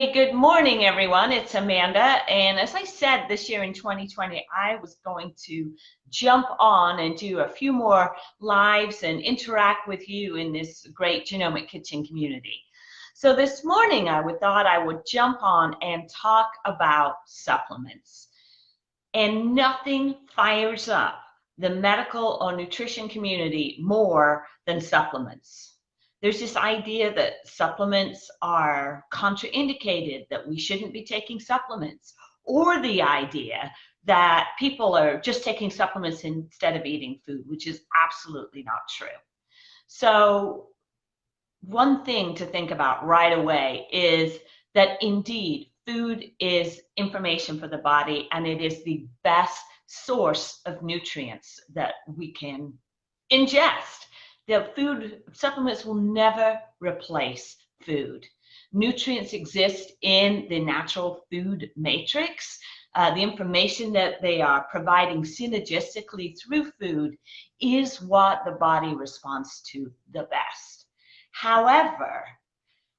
Hey, good morning, everyone. It's Amanda. And as I said, this year in 2020, I was going to jump on and do a few more lives and interact with you in this great Genomic Kitchen community. So this morning, thought I would jump on and talk about supplements. And nothing fires up the medical or nutrition community more than supplements. There's this idea that supplements are contraindicated, that we shouldn't be taking supplements, or the idea that people are just taking supplements instead of eating food, which is absolutely not true. So one thing to think about right away is that indeed food is information for the body, and it is the best source of nutrients that we can ingest. The food supplements will never replace food. Nutrients exist in the natural food matrix. The information that they are providing synergistically through food is what the body responds to the best. However,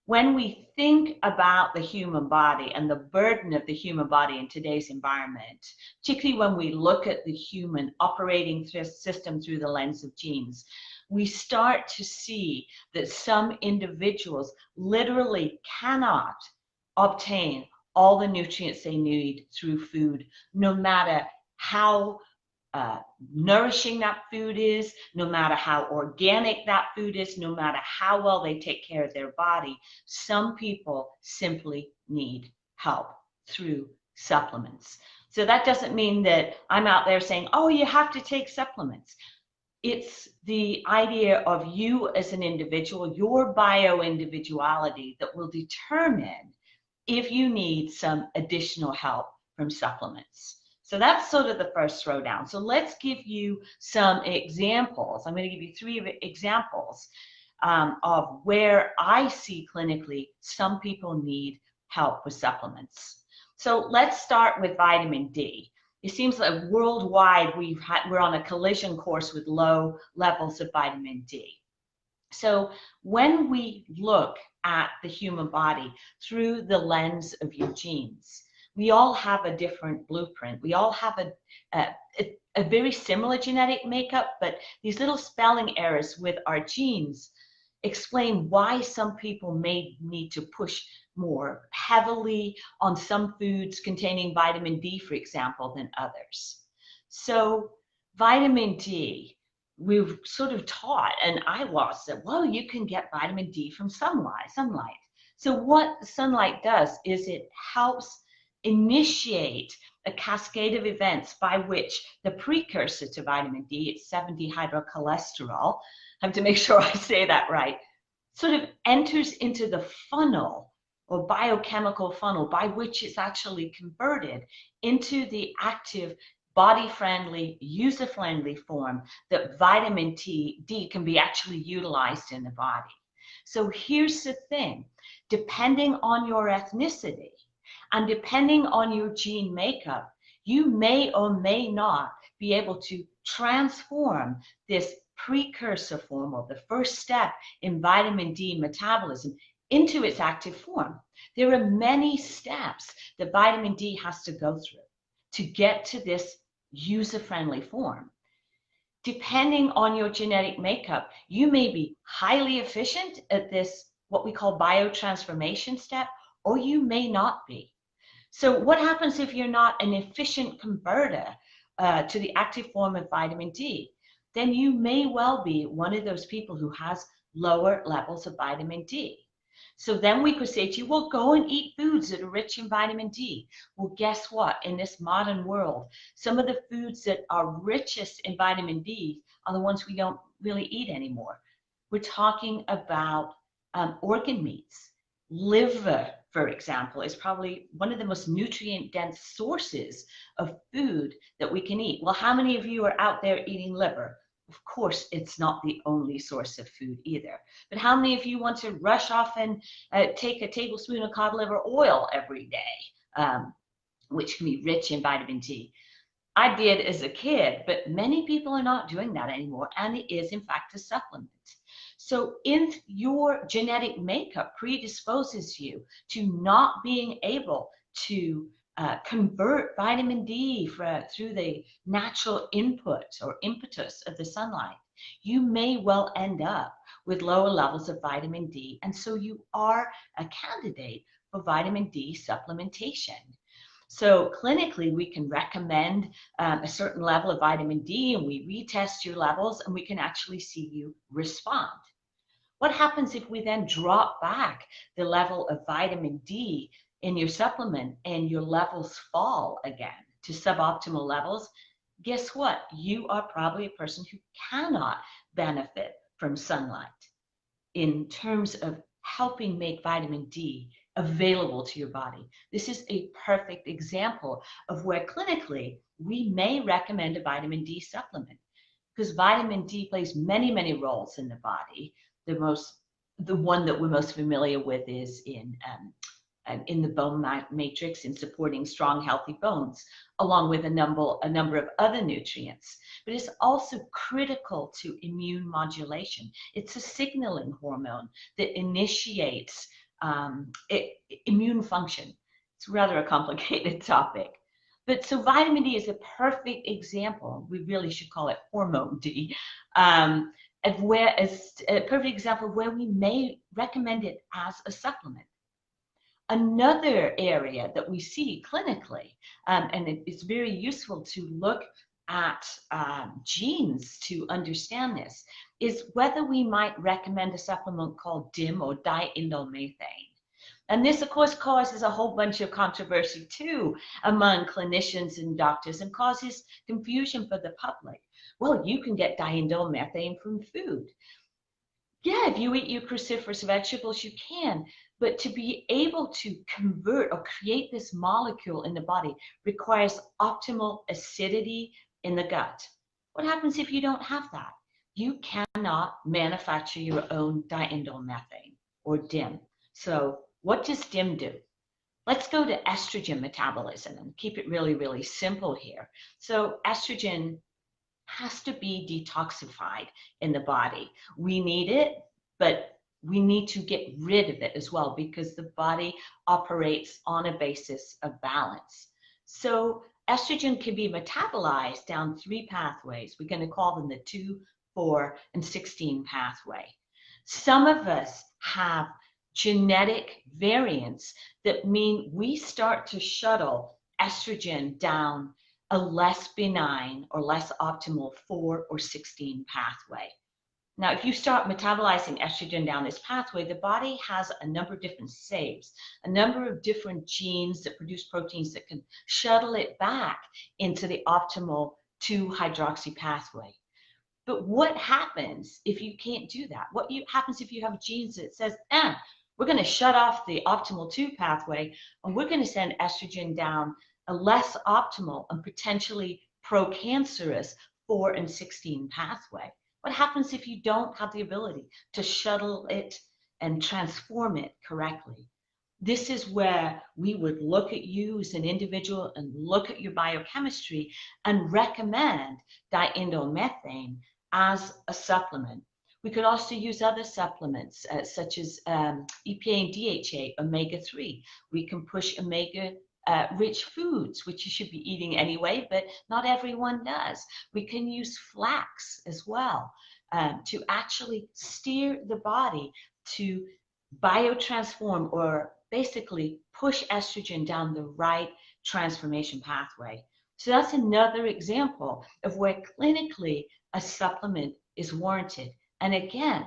when we think about the human body and the burden of the human body in today's environment, particularly when we look at the human operating system through the lens of genes, we start to see that some individuals literally cannot obtain all the nutrients they need through food, no matter how nourishing that food is, no matter how organic that food is, no matter how well they take care of their body. Some people simply need help through supplements. So that doesn't mean that I'm out there saying, oh, you have to take supplements. It's the idea of you as an individual, your bio-individuality, that will determine if you need some additional help from supplements. So that's sort of the first throwdown. So let's give you some examples. I'm going to give you 3 examples of where I see clinically some people need help with supplements. So let's start with vitamin D. It seems like worldwide we're on a collision course with low levels of vitamin D. So when we look at the human body through the lens of your genes, we all have a different blueprint. We all have a very similar genetic makeup, but these little spelling errors with our genes explain why some people may need to push more heavily on some foods containing vitamin D, for example, than others. So vitamin D, we've sort of taught, and I was, that, well, you can get vitamin D from sunlight. So what sunlight does is it helps initiate a cascade of events by which the precursor to vitamin D, it's 7-dehydrocholesterol, I have to make sure I say that right, sort of enters into the funnel or biochemical funnel by which it's actually converted into the active, body-friendly, user-friendly form that vitamin D can be actually utilized in the body. So here's the thing, depending on your ethnicity and depending on your gene makeup, you may or may not be able to transform this precursor form, or the first step in vitamin D metabolism, into its active form. There are many steps that vitamin D has to go through to get to this user-friendly form. Depending on your genetic makeup, you may be highly efficient at this, what we call biotransformation step, or you may not be. So what happens if you're not an efficient converter to the active form of vitamin D? Then you may well be one of those people who has lower levels of vitamin D. So then we could say to you, well, go and eat foods that are rich in vitamin D. Well, guess what? In this modern world, some of the foods that are richest in vitamin D are the ones we don't really eat anymore. We're talking about organ meats. Liver, for example, is probably one of the most nutrient-dense sources of food that we can eat. Well, how many of you are out there eating liver? Of course, it's not the only source of food either. But how many of you want to rush off and take a tablespoon of cod liver oil every day, which can be rich in vitamin D? I did as a kid, but many people are not doing that anymore, and it is, in fact, a supplement. So if your genetic makeup predisposes you to not being able to convert vitamin D through the natural input or impetus of the sunlight, you may well end up with lower levels of vitamin D. And so you are a candidate for vitamin D supplementation. So clinically, we can recommend a certain level of vitamin D, and we retest your levels, and we can actually see you respond. What happens if we then drop back the level of vitamin D in your supplement and your levels fall again to suboptimal levels? Guess what? You are probably a person who cannot benefit from sunlight in terms of helping make vitamin D available to your body. This is a perfect example of where clinically we may recommend a vitamin D supplement, because vitamin D plays many, many roles in the body. The one that we're most familiar with is in the bone matrix, in supporting strong, healthy bones, along with a number of other nutrients. But it's also critical to immune modulation. It's a signaling hormone that initiates immune function. It's rather a complicated topic. But so vitamin D is a perfect example. We really should call it hormone D. Of where a perfect example of where we may recommend it as a supplement. Another area that we see clinically, and it's very useful to look at genes to understand this, is whether we might recommend a supplement called DIM or diindolylmethane. And this, of course, causes a whole bunch of controversy too among clinicians and doctors, and causes confusion for the public. Well, you can get diindolylmethane from food. Yeah, if you eat your cruciferous vegetables, you can. But to be able to convert or create this molecule in the body requires optimal acidity in the gut. What happens if you don't have that? You cannot manufacture your own diindolylmethane or DIM. So what does DIM do? Let's go to estrogen metabolism and keep it really, really simple here. So estrogen has to be detoxified in the body. We need it, but we need to get rid of it as well, because the body operates on a basis of balance. So estrogen can be metabolized down 3 pathways. We're going to call them the 2, 4, and 16 pathway. Some of us have genetic variants that mean we start to shuttle estrogen down a less benign or less optimal 4 or 16 pathway. Now, if you start metabolizing estrogen down this pathway, the body has a number of different saves, a number of different genes that produce proteins that can shuttle it back into the optimal 2-hydroxy pathway. But what happens if you can't do that? What happens if you have genes that says, we're going to shut off the optimal 2 pathway, and we're going to send estrogen down a less optimal and potentially pro-cancerous 4 and 16 pathway? What happens if you don't have the ability to shuttle it and transform it correctly? This is where we would look at you as an individual and look at your biochemistry and recommend diindolylmethane as a supplement. We could also use other supplements such as EPA and DHA, omega-3. We can push omega rich foods, which you should be eating anyway, but not everyone does. We can use flax as well to actually steer the body to biotransform, or basically push estrogen down the right transformation pathway. So that's another example of where clinically a supplement is warranted. And again,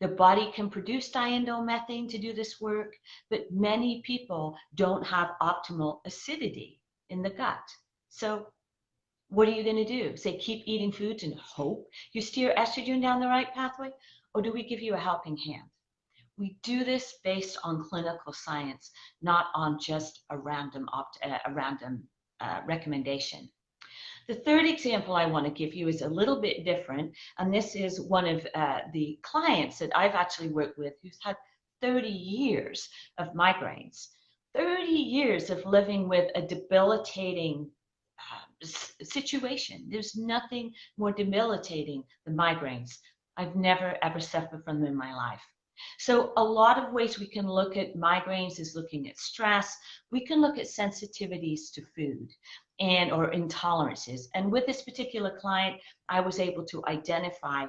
the body can produce diindolylmethane to do this work, but many people don't have optimal acidity in the gut. So what are you going to do? Say, keep eating foods and hope you steer estrogen down the right pathway? Or do we give you a helping hand? We do this based on clinical science, not on just a random recommendation. The third example I want to give you is a little bit different, and this is one of the clients that I've actually worked with who's had 30 years of migraines, 30 years of living with a debilitating situation. There's nothing more debilitating than migraines. I've never ever suffered from them in my life. So a lot of ways we can look at migraines is looking at stress. We can look at sensitivities to food and or intolerances. And with this particular client, I was able to identify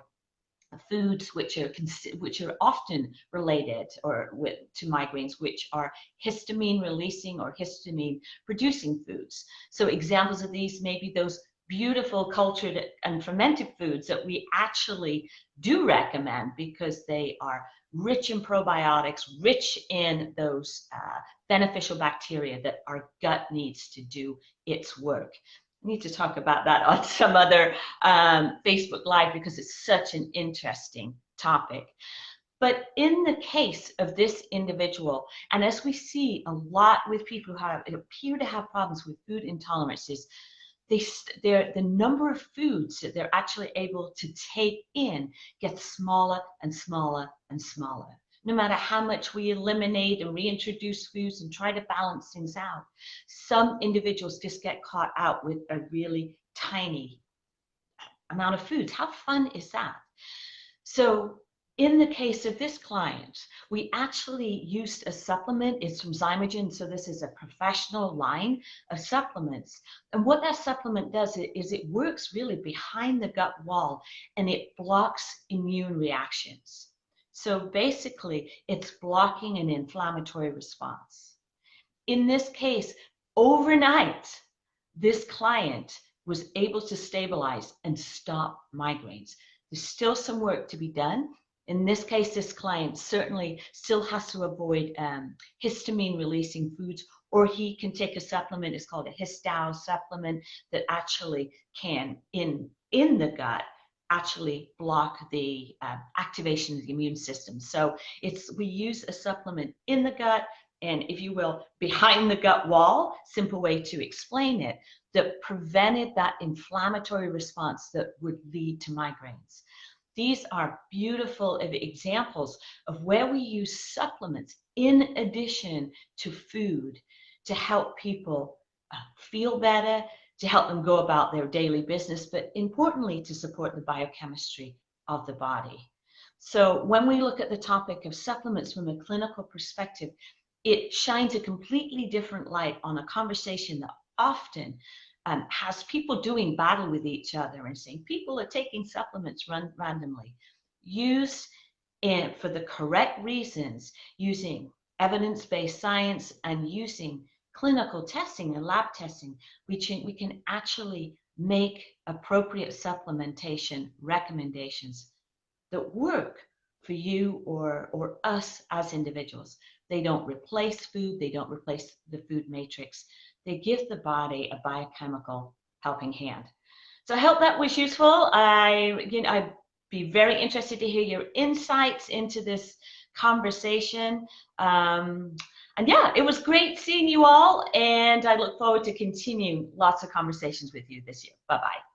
foods which are often related to migraines, which are histamine releasing or histamine producing foods. So examples of these may be those beautiful cultured and fermented foods that we actually do recommend because they are rich in probiotics, rich in those beneficial bacteria that our gut needs to do its work. We need to talk about that on some other Facebook Live because it's such an interesting topic. But in the case of this individual, and as we see a lot with people who appear to have problems with food intolerances, the number of foods that they're actually able to take in gets smaller and smaller and smaller. No matter how much we eliminate and reintroduce foods and try to balance things out, some individuals just get caught out with a really tiny amount of foods. How fun is that? So in the case of this client, we actually used a supplement. It's from Zymogen, so this is a professional line of supplements. And what that supplement does is it works really behind the gut wall and it blocks immune reactions. So basically, it's blocking an inflammatory response. In this case, overnight, this client was able to stabilize and stop migraines. There's still some work to be done. In this case, this client certainly still has to avoid histamine-releasing foods, or he can take a supplement. It's called a histao supplement that actually can, in the gut, actually block the activation of the immune system. So we use a supplement in the gut and, if you will, behind the gut wall, simple way to explain it, that prevented that inflammatory response that would lead to migraines. These are beautiful examples of where we use supplements in addition to food to help people feel better, to help them go about their daily business, but importantly, to support the biochemistry of the body. So when we look at the topic of supplements from a clinical perspective, it shines a completely different light on a conversation that often has people doing battle with each other and saying people are taking supplements randomly. Used for the correct reasons, using evidence-based science and using clinical testing and lab testing, we can actually make appropriate supplementation recommendations that work for you or us as individuals. They don't replace food. They don't replace the food matrix. They give the body a biochemical helping hand. So I hope that was useful. I'd be very interested to hear your insights into this conversation. And yeah, it was great seeing you all, and I look forward to continuing lots of conversations with you this year. Bye-bye.